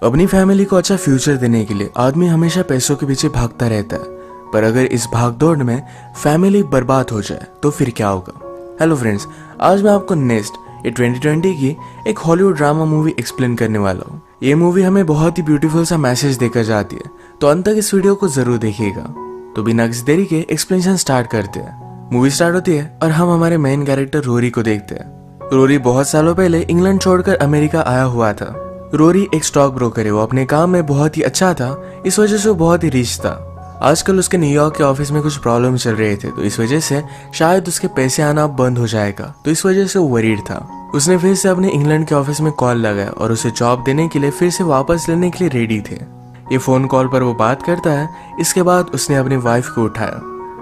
अपनी फैमिली को अच्छा फ्यूचर देने के लिए आदमी हमेशा पैसों के पीछे भागता रहता है, पर अगर इस भागदौड़ में फैमिली बर्बाद हो जाए तो फिर क्या होगा। हेलो फ्रेंड्स, आज मैं आपको नेक्स्ट 2020 की एक हॉलीवुड ड्रामा मूवी एक्सप्लेन करने वाला हूँ। ये मूवी हमें बहुत ही ब्यूटीफुल सा मैसेज देकर जाती है, तो अंत तक इस वीडियो को जरूर देखिएगा। तो बिना किसी देरी के एक्सप्लेनेशन स्टार्ट करते हैं। मूवी स्टार्ट होती है और हम हमारे मेन कैरेक्टर रोरी को देखते हैं। रोरी बहुत सालों पहले इंग्लैंड छोड़कर अमेरिका आया हुआ था। रोरी एक स्टॉक ब्रोकर है। वो अपने काम में बहुत ही अच्छा था, इस वजह से वो बहुत ही रिच था। आजकल उसके न्यूयॉर्क के ऑफिस में कुछ प्रॉब्लम चल रहे थे, तो इस वजह से शायद उसके पैसे आना बंद हो जाएगा, तो इस वजह से वो वरीड था। उसने फिर से अपने इंग्लैंड के ऑफिस में कॉल लगाया और उसे जॉब देने के लिए फिर से वापस लेने के लिए रेडी थे। ये फोन कॉल पर वो बात करता है। इसके बाद उसने अपनी वाइफ को उठाया।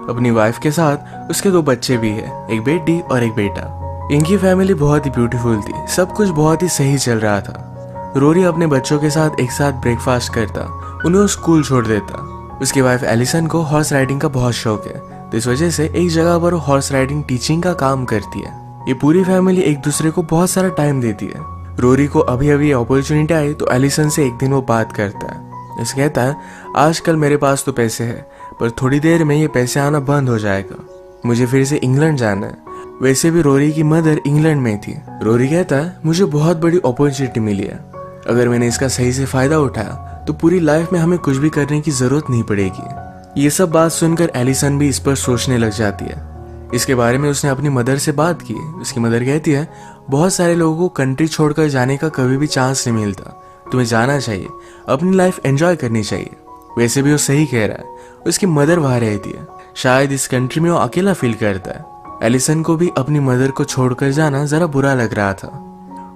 अपनी वाइफ के साथ उसके 2 बच्चे भी है, एक बेटी और एक बेटा। इनकी फैमिली बहुत ही ब्यूटीफुल थी, सब कुछ बहुत ही सही चल रहा था। रोरी अपने बच्चों के साथ एक साथ ब्रेकफास्ट करता, उन्हें स्कूल छोड़ देता। उसकी वाइफ एलिसन को हॉर्स राइडिंग का बहुत शौक है, तो इस वजह से एक जगह पर हॉर्स राइडिंग टीचिंग का काम करती है। ये पूरी फैमिली एक दूसरे को बहुत सारा टाइम देती है। रोरी को अभी अभी अपॉर्चुनिटी आई तो एलिसन से एक दिन वो बात करता है। उसे कहता है, आजकल मेरे पास तो पैसे है, पर थोड़ी देर में ये पैसे आना बंद हो जाएगा। मुझे फिर से इंग्लैंड जाना है। वैसे भी रोरी की मदर इंग्लैंड में थी। रोरी कहता है, मुझे बहुत बड़ी अपॉर्चुनिटी मिली है। अगर मैंने इसका सही से फायदा उठाया तो पूरी लाइफ में हमें कुछ भी करने की जरूरत नहीं पड़ेगी। ये सब बात सुनकर एलिसन भी इस पर सोचने लग जाती है। इसके बारे में उसने अपनी मदर से बात की। उसकी मदर कहती है, बहुत सारे लोगों को कंट्री छोड़कर जाने का कभी भी चांस नहीं मिलता, तुम्हें जाना चाहिए, अपनी लाइफ एंजॉय करनी चाहिए। वैसे भी वो सही कह रहा है। उसकी मदर वहां रहती है, शायद इस कंट्री में वो अकेला फील करता है। एलिसन को भी अपनी मदर को छोड़कर जाना जरा बुरा लग रहा था।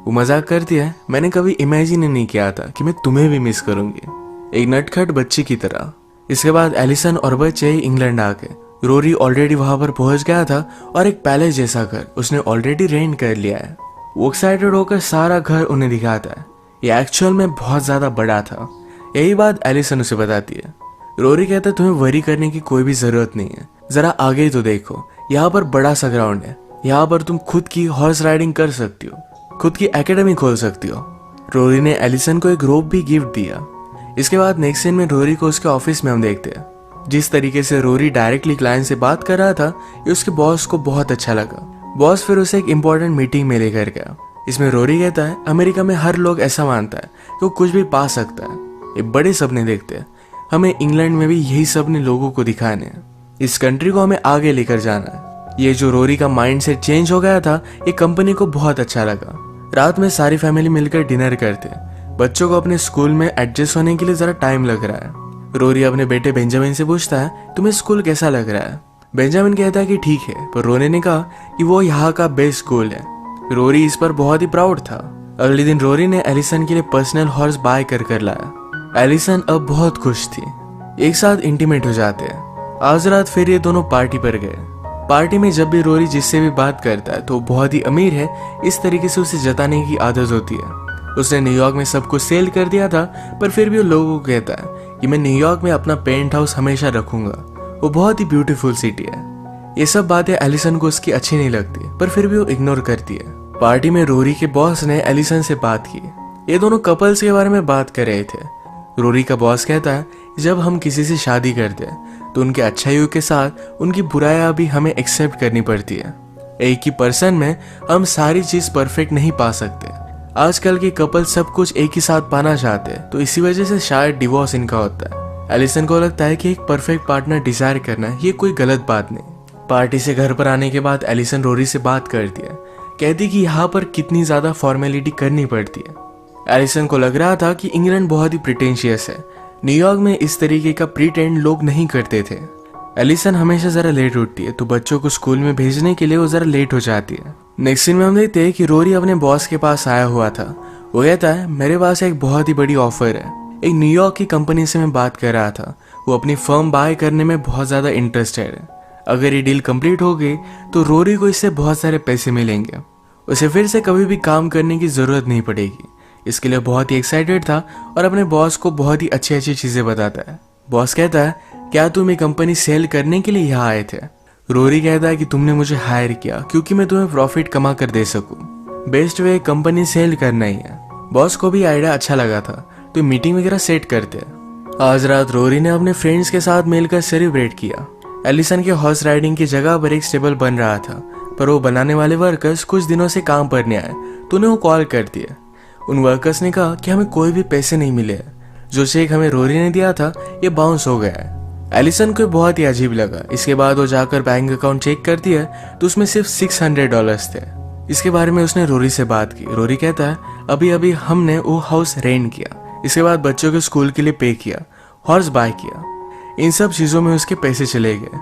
वो मजाक करती है, मैंने कभी इमेजिन ही नहीं किया था कि मैं तुम्हें भी मिस करूंगी, एक नटखट बच्ची की तरह। इसके बाद एलिसन और बच्चे इंग्लैंड आ गए। रोरी ऑलरेडी वहां पर पहुंच गया था और एक पैलेस जैसा घर उसने ऑलरेडी रेंट कर लिया है। वो एक्साइटेड होकर सारा घर उन्हें दिखाता है। ये एक्चुअल में बहुत ज्यादा बड़ा था। यही बात एलिसन उसे बताती है। रोरी कहता है, तुम्हें वरी करने की कोई भी जरूरत नहीं है, जरा आगे तो देखो, यहाँ पर बड़ा सा ग्राउंड है, यहाँ पर तुम खुद की हॉर्स राइडिंग कर सकती हो, खुद की एकेडमी खोल सकती हो। रोरी ने एलिसन को एक रोप भी गिफ्ट दिया। इसके बाद नेक्स्ट सीन में रोरी को उसके ऑफिस में हम देखते हैं। जिस तरीके से रोरी डायरेक्टली क्लाइंट से बात कर रहा था, ये उसके बॉस को बहुत अच्छा लगा। बॉस फिर उसे एक इम्पोर्टेंट मीटिंग में लेकर गया। इसमें रोरी कहता है, अमेरिका में हर लोग ऐसा मानता है कि वो कुछ भी पा सकता है, ये बड़े सपने देखते हैं। हमें इंग्लैंड में भी यही सपने लोगों को दिखाने हैं। इस कंट्री को हमें आगे लेकर जाना है। ये जो रोरी का माइंड सेट चेंज हो गया था, ये कंपनी को बहुत अच्छा लगा। रात में सारी फैमिली मिलकर डिनर करते। बच्चों को अपने स्कूल में एडजस्ट होने के लिए जरा टाइम लग रहा है। रोरी अपने बेटे बेंजामिन से पूछता है, तुम्हें स्कूल कैसा लग रहा है। बेंजामिन कहता है कि ठीक है, पर रोरी ने कहा कि वो यहाँ का बेस्ट स्कूल है। रोरी इस पर बहुत ही प्राउड था। अगले दिन रोरी ने एलिसन के लिए पर्सनल हॉर्स बाय कर लाया। एलिसन अब बहुत खुश थी। एक साथ इंटीमेट हो जाते हैं। आज रात फिर ये दोनों पार्टी पर गए। पार्टी में जब भी रोरी जिससे भी बात करता है तो बहुत ही अमीर है, इस तरीके से उसे जताने की आदत होती है। उसने न्यूयॉर्क में सब कुछ सेल कर दिया था, पर फिर भी वो लोगों को कहता है कि मैं न्यूयॉर्क में अपना पेंट हाउस हमेशा रखूंगा, वो बहुत ही ब्यूटीफुल सिटी है। ये सब बातें एलिसन को उसकी अच्छी नहीं लगती, पर फिर भी वो इग्नोर करती है। पार्टी में रोरी के बॉस ने एलिसन से बात की। ये दोनों कपल्स के बारे में बात कर रहे थे। रोरी का बॉस कहता है, जब हम किसी से शादी करते हैं तो उनके अच्छाइयों के साथ उनकी बुराइयां भी हमें एक्सेप्ट करनी पड़ती है। एक ही पर्सन में हम सारी चीज परफेक्ट नहीं पा सकते। आजकल के कपल सब कुछ एक ही साथ पाना चाहते हैं, तो इसी वजह से शायद डिवोर्स इनका होता है। एलिसन को लगता है कि एक परफेक्ट पार्टनर डिजायर करना ये कोई गलत बात नहीं। पार्टी से घर पर आने के बाद एलिसन रोरी से बात करती है, कहती कि यहाँ पर कितनी ज्यादा फॉर्मेलिटी करनी पड़ती है। एलिसन को लग रहा था कि इंग्लैंड बहुत ही प्रिटेंशियस है। न्यूयॉर्क में इस तरीके का प्रीटेंड लोग नहीं करते थे। एलिसन हमेशा जरा लेट उठती है, तो बच्चों को स्कूल में भेजने के लिए वो जरा लेट हो जाती है। नेक्स्ट सीन में हम देखते हैं कि रोरी अपने बॉस के पास आया हुआ था। वो कहता है, मेरे पास एक बहुत ही बड़ी ऑफर है। एक न्यूयॉर्क की कंपनी से मैं बात कर रहा था। वो अपनी फर्म बाय करने में बहुत ज्यादा इंटरेस्टेड है। अगर ये डील कंप्लीट हो गई तो रोरी को इससे बहुत सारे पैसे मिलेंगे। उसे फिर से कभी भी काम करने की जरूरत नहीं पड़ेगी। इसके लिए बहुत ही एक्साइटेड था और अपने बॉस को बहुत ही अच्छी अच्छी चीजें बताता है। बॉस कहता है, क्या तुम ये कंपनी सेल करने के लिए यहाँ आए थे। रोरी कहता है कि तुमने मुझे हायर किया क्योंकि मैं तुम्हें प्रॉफिट कमा कर दे सकूं। बेस्ट वे कंपनी सेल करना ही है। बॉस को भी आइडिया अच्छा लगा था, तो मीटिंग वगैरह सेट करते हैं। आज रात रोरी ने अपने फ्रेंड्स के साथ मिलकर सेलिब्रेट किया। एलिसन के हॉर्स राइडिंग की जगह पर एक स्टेबल बन रहा था, पर वो बनाने वाले वर्कर्स कुछ दिनों से काम पर नहीं आए, तो उन्हें वो कॉल कर दिया। उन वर्कर्स ने कहा कि हमें कोई भी पैसे नहीं मिले, जो चेक हमें रोरी ने दिया था ये बाउंस हो गया है। एलिसन को बहुत ही अजीब लगा। इसके बाद वो जाकर बैंक अकाउंट चेक करती है तो उसमें सिर्फ $600 थे। इसके बारे में उसने रोरी से बात की। रोरी कहता है अभी अभी हमने वो हाउस रेंट किया, इसके बाद बच्चों के स्कूल के लिए पे किया, हॉर्स बाय किया, इन सब चीजों में उसके पैसे चले गए।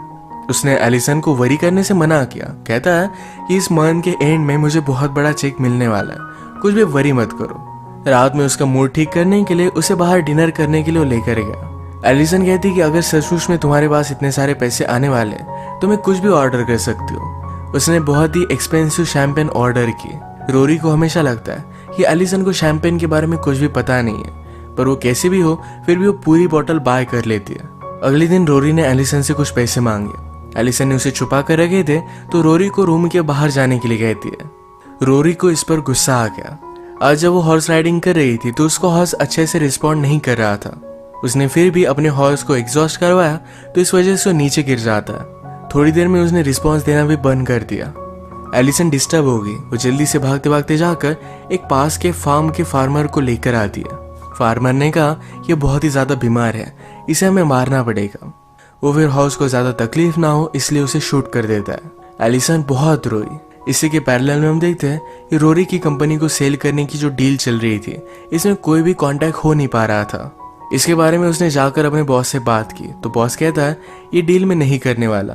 उसने एलिसन को वरी करने से मना किया। कहता है कि इस मंथ के एंड में मुझे बहुत बड़ा चेक मिलने वाला है, कुछ भी वरी मत करो। रात में उसका मूड ठीक करने के लिए उसे बाहर डिनर करने के लिए लेकर गया। एलिसन कहती कि अगर सचमुच में तुम्हारे पास इतने सारे पैसे आने वाले तो मैं कुछ भी ऑर्डर कर सकती हो। उसने बहुत ही एक्सपेंसिव शैंपेन ऑर्डर की। रोरी को हमेशा लगता है कि एलिसन को शैंपेन के बारे में कुछ भी पता नहीं है, पर वो कैसी भी हो फिर भी वो पूरी बोतल बाय कर लेती है। अगले दिन रोरी ने एलिसन से कुछ पैसे मांगे। एलिसन ने उसे छुपा कर रखे थे, तो रोरी को रूम के बाहर जाने के लिए कहती है। रोरी को इस पर गुस्सा आ गया। आज जब वो हॉर्स राइडिंग कर रही थी तो उसको हॉर्स अच्छे से रिस्पॉन्ड नहीं कर रहा था। उसने फिर भी अपने हॉर्स को एग्जॉस्ट करवाया, तो इस वजह से वो नीचे गिर जाता है। थोड़ी देर में उसने रिस्पॉन्स देना भी बंद कर दिया। एलिसन डिस्टर्ब हो गई। वो जल्दी से भागते भागते जाकर एक पास के फार्म के फार्मर को लेकर आती है। फार्मर ने कहा ये बहुत ही ज्यादा बीमार है, इसे हमें मारना पड़ेगा। वो फिर हॉर्स को ज्यादा तकलीफ ना हो इसलिए उसे शूट कर देता है। एलिसन बहुत रोई। इसी के पैरेलल में हम देखते हैं कि रोरी की कंपनी को सेल करने की जो डील चल रही थी, इसमें कोई भी कांटेक्ट हो नहीं पा रहा था। इसके बारे में उसने जाकर अपने बॉस से बात की, तो बॉस कहता है ये डील में नहीं करने वाला।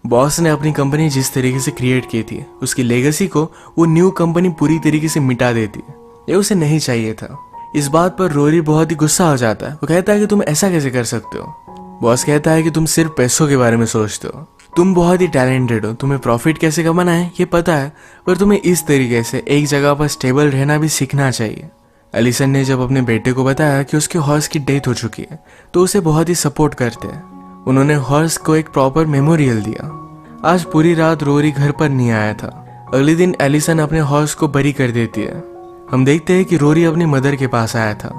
बॉस ने अपनी कंपनी जिस तरीके से क्रिएट की थी, उसकी लेगेसी को वो न्यू कंपनी पूरी तरीके से मिटा देती। ये उसे नहीं चाहिए था। इस बात पर रोरी बहुत ही गुस्सा हो जाता है। वो कहता है कि तुम ऐसा कैसे कर सकते हो। बॉस कहता है कि तुम सिर्फ पैसों के बारे में सोचते हो, तुम बहुत ही टैलेंटेड हो, तुम्हें प्रॉफिट कैसे कमाना है ये पता है, पर तुम्हें इस तरीके से एक जगह पर स्टेबल रहना भी सीखना चाहिए। एलिसन ने जब अपने बेटे को बताया कि उसके हॉर्स की डेथ हो चुकी है, तो उसे बहुत ही सपोर्ट करते हैं। उन्होंने हॉर्स को एक प्रॉपर मेमोरियल दिया। आज पूरी रात रोरी घर पर नहीं आया था। अगले दिन एलिसन अपने हॉर्स को बरी कर देती है। हम देखते हैं कि रोरी अपनी मदर के पास आया था।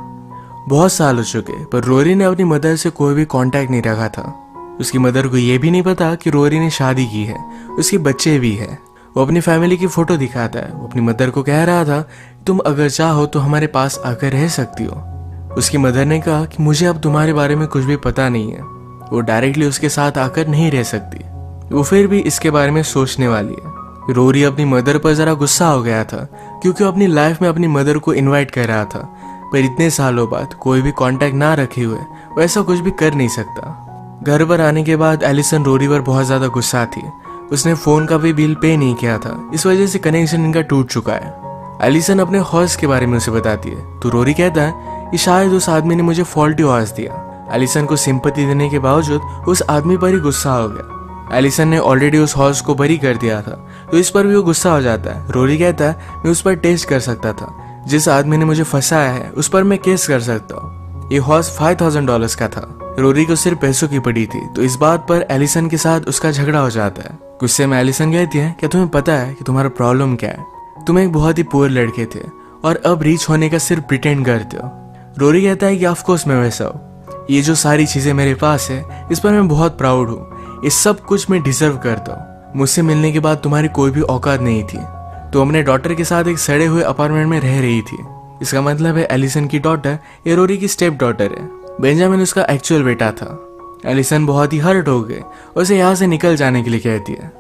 बहुत साल हो चुके, पर रोरी ने अपनी मदर से कोई भी कांटेक्ट नहीं रखा था। उसकी मदर को यह भी नहीं पता कि रोरी ने शादी की है, उसके बच्चे भी हैं। वो अपनी फैमिली की फोटो दिखाता है। वो अपनी मदर को कह रहा था तुम अगर चाहो तो हमारे पास आकर रह सकती हो। उसकी मदर ने कहा कि मुझे अब तुम्हारे बारे में कुछ भी पता नहीं है। वो डायरेक्टली उसके साथ आकर नहीं रह सकती। वो फिर भी इसके बारे में सोचने वाली है। रोरी अपनी मदर पर जरा गुस्सा हो गया था, क्योंकि वो अपनी लाइफ में अपनी मदर को इन्वाइट कर रहा था, पर इतने सालों बाद कोई भी कांटेक्ट ना रखे हुए वो ऐसा कुछ भी कर नहीं सकता। घर पर आने के बाद एलिसन रोरी पर बहुत ज्यादा गुस्सा थी। उसने फोन का भी बिल पे नहीं किया था, इस वजह से कनेक्शन इनका टूट चुका है। एलिसन अपने हॉर्स के बारे में उसे बताती है, तो रोरी कहता है कि शायद उस आदमी ने मुझे फॉल्टी हॉर्स दिया। एलिसन को सिंपैथी देने के बावजूद उस आदमी पर ही गुस्सा हो गया। एलिसन ने ऑलरेडी उस हॉर्स को बरी कर दिया था, तो इस पर भी वो गुस्सा हो जाता है। रोरी कहता है मैं उस पर टेस्ट कर सकता था, जिस आदमी ने मुझे फंसाया है उस पर मैं केस कर सकता हूँ। ये हॉर्स $5,000 का था। रोरी को सिर्फ पैसों की पड़ी थी, तो इस बात पर एलिसन के साथ उसका झगड़ा हो जाता है। गुस्से में एलिसन कहती है क्या तुम्हें पता है कि तुम्हारा प्रॉब्लम क्या है? तुम एक बहुत ही पुअर लड़के थे और अब रीच होने का सिर्फ प्रिटेंड करते हो। रोरी कहता है कि ऑफ कोर्स मैं वैसा हूँ। ये जो सारी चीजें मेरे पास है इस पर मैं बहुत प्राउड हूँ। ये सब कुछ मैं डिजर्व करता हूँ। मुझसे मिलने के बाद तुम्हारी कोई भी औकात नहीं थी। तो अपने डॉटर के साथ एक सड़े हुए अपार्टमेंट में रह रही थी। इसका मतलब है एलिसन की डॉटर ये रोरी की स्टेप डॉटर है। बेंजामिन उसका एक्चुअल बेटा था। एलिसन बहुत ही हर्ट हो गए और उसे यहाँ से निकल जाने के लिए कहती है।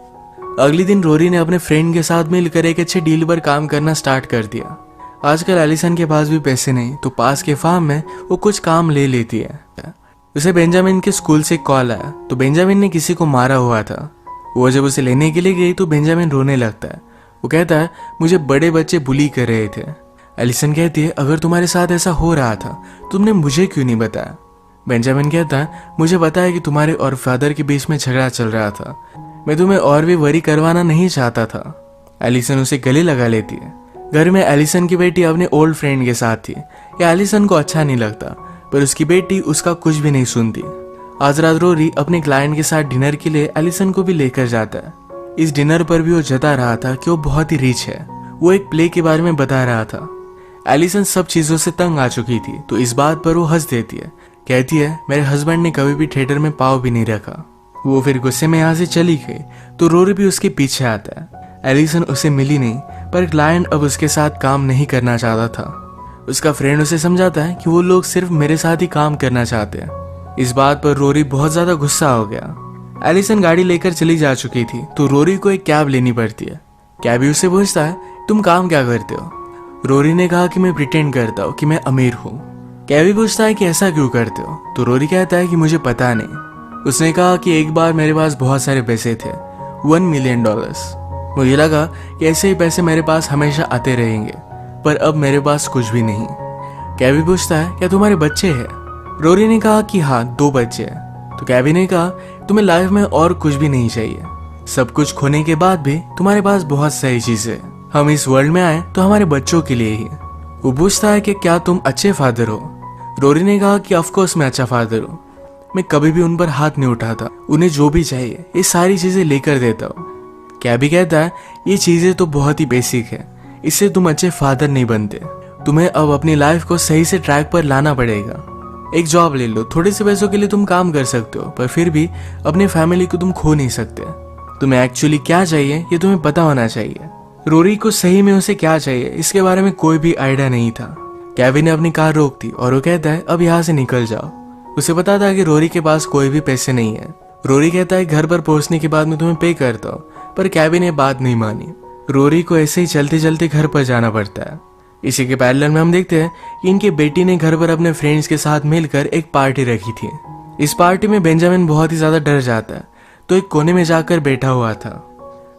अगले दिन रोरी ने अपने फ्रेंड के साथ मिलकर एक अच्छे डील पर काम करना स्टार्ट कर दिया। आजकल एलिसन के पास भी पैसे नहीं, तो पास के फार्म में वो कुछ काम ले लेती है। उसे बेंजामिन के स्कूल से कॉल आया, तो बेंजामिन ने किसी को मारा हुआ था। वो जब उसे लेने के लिए गई तो बेंजामिन रोने लगता है। वो कहता है मुझे बड़े बच्चे बुली कर रहे थे। एलिसन कहती है अगर तुम्हारे साथ ऐसा हो रहा था तुमने मुझे क्यों नहीं बताया? बेंजामिन कहता है मुझे पता है कि तुम्हारे और फादर के बीच में झगड़ा चल रहा था। मैं तुम्हें और भी वरी करवाना नहीं चाहता था। एलिसन उसे गले लगा लेती है। घर में एलिसन की बेटी अपने ओल्ड फ्रेंड के साथ थी। यह एलिसन को अच्छा नहीं लगता, पर उसकी बेटी उसका कुछ भी नहीं सुनती। आज रात रोरी अपने क्लाइंट के साथ डिनर के लिए एलिसन को भी लेकर जाता है। इस डिनर पर भी वो जता रहा था कि वो बहुत ही रिच है। वो एक प्ले के बारे में बता रहा था। एलिसन सब चीजों से तंग आ चुकी थी, तो इस बात पर वो हंस देती है। कहती है मेरे हस्बैंड ने कभी भी थिएटर में पाँव भी नहीं रखा। वो फिर गुस्से में यहाँ से चली गई, तो रोरी भी उसके पीछे आता है। एलिसन उसे मिली नहीं, पर क्लाइंट अब उसके साथ काम नहीं करना चाहता था। उसका फ्रेंड उसे समझाता है कि वो लोग सिर्फ मेरे साथ ही काम करना चाहते हैं। इस बात पर रोरी बहुत ज्यादा गुस्सा हो गया। एलिसन गाड़ी लेकर चली जा चुकी थी, तो रोरी को एक कैब लेनी पड़ती है। कैबी उसे पूछता है तुम काम क्या करते हो? रोरी ने कहा कि मैं प्रिटेंड करता हूँ कि मैं अमीर हूँ। कैबी पूछता है कि ऐसा क्यों करते हो? तो रोरी कहता है कि मुझे पता नहीं। उसने कहा कि एक बार मेरे पास बहुत सारे पैसे थे, $1 मिलियन। मुझे लगा कि ऐसे ही पैसे मेरे पास हमेशा आते रहेंगे, पर अब मेरे पास कुछ भी नहीं। कैबी पूछता है क्या तुम्हारे बच्चे हैं? रोरी ने कहा कि हाँ 2 बच्चे हैं। तो कैबी ने कहा तुम्हें लाइफ में और कुछ भी नहीं चाहिए, सब कुछ खोने के बाद भी तुम्हारे पास बहुत सारी चीजें। हम इस वर्ल्ड में आए तो हमारे बच्चों के लिए ही। वो पूछता है कि क्या तुम अच्छे फादर हो? रोरी ने कहा कि ऑफकोर्स मैं अच्छा फादर हूँ, मैं कभी भी उन पर हाथ नहीं उठाता, उन्हें जो भी चाहिए ये सारी चीजें लेकर देता हूँ। कैबी कहता है ये चीजें तो बहुत ही बेसिक है, इससे तुम अच्छे फादर नहीं बनते। तुम्हें अब अपनी लाइफ को सही से ट्रैक पर लाना पड़ेगा। एक जॉब ले लो, थोड़े से पैसों के लिए तुम काम कर सकते हो, पर फिर भी अपनी फैमिली को तुम खो नहीं सकते। तुम्हें एक्चुअली क्या चाहिए ये तुम्हें पता होना चाहिए। रोरी को सही में उसे क्या चाहिए इसके बारे में कोई भी आइडिया नहीं था। कैबी ने अपनी कार रोक दी और वो कहता है अब यहाँ से निकल जाओ। उसे पता था कि रोरी के पास कोई भी पैसे नहीं है। रोरी कहता है घर पर पहुंचने के बाद मैं तुम्हें पे करता हूँ, पर कैबी ने बात नहीं मानी। रोरी को ऐसे ही चलते चलते घर पर जाना पड़ता है। इसी के पैरेलल में हम देखते हैं कि इनकी बेटी ने घर पर अपने फ्रेंड्स के साथ मिलकर एक पार्टी रखी थी। इस पार्टी में बेंजामिन बहुत ही ज्यादा डर जाता है, तो एक कोने में जाकर बैठा हुआ था।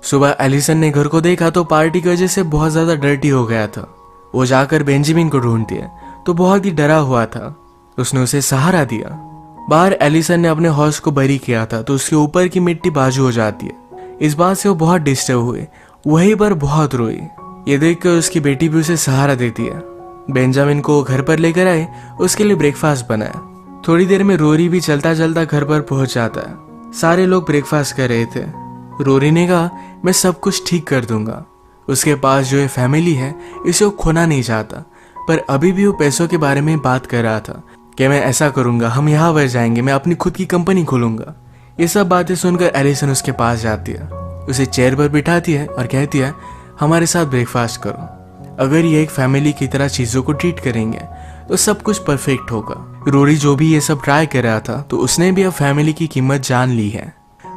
सुबह एलिसन ने घर को देखा तो पार्टी की वजह से बहुत ज्यादा डर्टी हो गया था। वो जाकर बेंजामिन को ढूंढती है तो बहुत ही डरा हुआ था। उसने उसे सहारा दिया। बाहर एलिसन ने अपने हॉर्स को बरी किया था, तो उसके ऊपर की मिट्टी बाजू हो जाती है। इस बात से वो बहुत डिस्टर्ब हुए, वहीं पर बहुत रोई। ये देखकर उसकी बेटी भी उसे सहारा देती है। बेंजामिन को घर पर लेकर आए, उसके लिए ब्रेकफास्ट बनाया। थोड़ी देर में रोरी भी चलता चलता घर पर पहुंच जाता है। सारे लोग ब्रेकफास्ट कर रहे थे। रोरी ने कहा मैं सब कुछ ठीक कर दूंगा। उसके पास जो ये फैमिली है इसे वो खोना नहीं चाहता, पर अभी भी वो पैसों के बारे में बात कर रहा था कि मैं ऐसा करूंगा, हम यहाँ पर जाएंगे, मैं अपनी खुद की कंपनी खोलूंगा। ये सब बातें सुनकर एलिसन उसके पास जाती है, उसे चेयर पर बिठाती है और कहती है हमारे साथ ब्रेकफास्ट करो। अगर ये एक फैमिली की तरह चीजों को ट्रीट करेंगे तो सब कुछ परफेक्ट होगा। रोरी जो भी ये सब ट्राई कर रहा था, तो उसने भी अब फैमिली की कीमत जान ली है।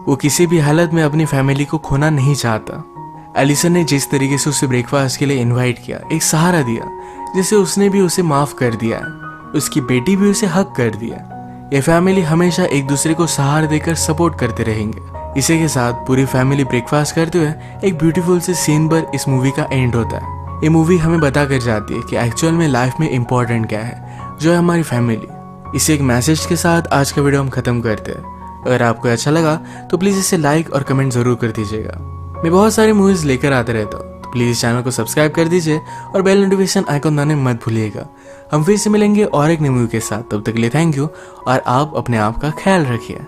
वो किसी भी हालत में अपनी फैमिली को खोना नहीं चाहता। एलिसन ने जिस तरीके से उसे ब्रेकफास्ट के लिए इनवाइट किया, एक सहारा दिया, जिसे उसने भी उसे माफ कर दिया है। उसकी बेटी भी उसे हक कर दिया। ये फैमिली हमेशा एक दूसरे को सहारा देकर सपोर्ट करते रहेंगे। इसी के साथ पूरी फैमिली ब्रेकफास्ट करते हुए एक ब्यूटीफुल से सीन पर इस मूवी का एंड होता है। ये मूवी हमें बता कर जाती है कि एक्चुअल में लाइफ में इम्पोर्टेंट क्या है, जो है हमारी फैमिली। इसी एक मैसेज के साथ आज का वीडियो हम खत्म करते हैं। अगर आपको अच्छा लगा तो प्लीज़ इसे लाइक और कमेंट जरूर कर दीजिएगा। मैं बहुत सारी मूवीज़ लेकर आते रहता हूँ, तो प्लीज़ चैनल को सब्सक्राइब कर दीजिए और बेल नोटिफिकेशन आइकॉन दबाने मत भूलिएगा। हम फिर से मिलेंगे और एक नई मूवी के साथ। तब तक के लिए थैंक यू और आप अपने आप का ख्याल रखिए।